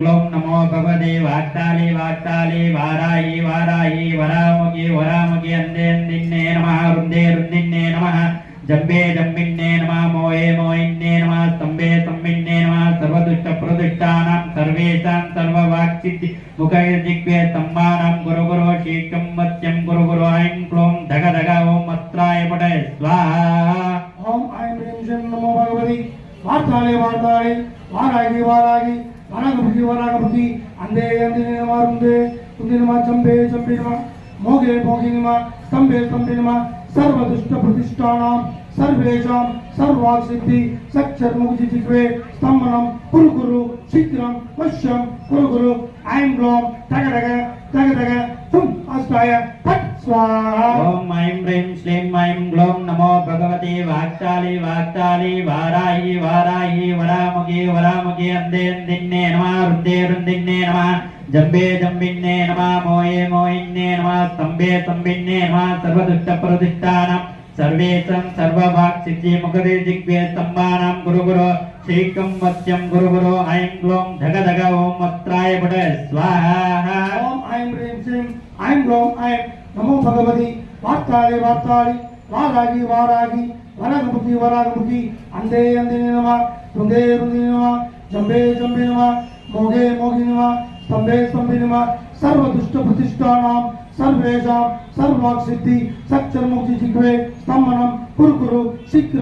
ओम नमो भगवते वाक्ताली वाक्ताली वाराही वाराही वरामुखी वरामुखी अंधे अंधिन्ने नमः रुंदे रुंदिन्ने नमः जम्बे जम्बिन्ने नमः मोहे मोहिन्ने नमः स्तंभे स्तंभिन्ने नमः सर्वदुष्ट प्रदुष्टानां सर्वेषां सर्ववाक्सिद्धि मुखजिह्वे स्तंभानां गुरु गुरु शीघ्रं मत्यं गुरु गुरु ऐं क्लों धग धग ओम अस्त्राय पटे स्वाहा ओम ऐं ह्रीं श्रीं नमो भगवति वार्ताले वार्ताले वारागी वारागी वरागमुखी वरागमुखी अंधे अंधिने नमः रुंदे रुंदे नमः जम्बे जम्बे नमः मोगे मोगे नमः स्तंभे स्तंभे नमः सर्वदुष्ट प्रतिष्ठानां सर्वेषां सर्वासिद्धि सच्चर्मुखजिह्वे स्तंभनं कुरु कुरु शीघ्रं वश्यं कुरु कुरु ऐं ग्लौं तग तग तुम अस्ताय फट् स्वाहा ओम ऐं ह्रीं श्रीं ऐं ग्लौं नमो भगवते वाक्ताली वाक्ताली वाराही वाराही वरामुखी वरामुखी अंधे अंधिन्ने नमः रुंदे रुंदिन्ने नमः जम्बे जम्बिन्ने नमः मोहे मोहिन्ने नमः स्तंभे स्तंभिन्ने नमः सर्वदुष्ट प्रतिष्ठानां सर्वेषां सर्ववाक्सिद्धि मुखजिह्वे स्तंभानां गुरु गुरु शीघ्रं मत्यं गुरु गुरु ऐं ग्लौं धग धग ओम अस्त्राय पटे स्वाहा ओम ऐं ह्रीं श्रीं ऐं ग्लौं ऐं नमो भगवति वार्ताले वार्ताले वारागी वारागी वरागमुखी वरागमुखी अंधे अंधिने नमः रुंदे रुंदिने नमः जम्बे जम्बे नमः मोगे मोगे नमः स्तंभे स्तंभे नमः सर्वदुष्ट प्रतिष्ठानां सर्वेषां सर्वासिद्धि सच्चर्मुखजिह्वे स्तंभनं कुरु कुरु शीघ्र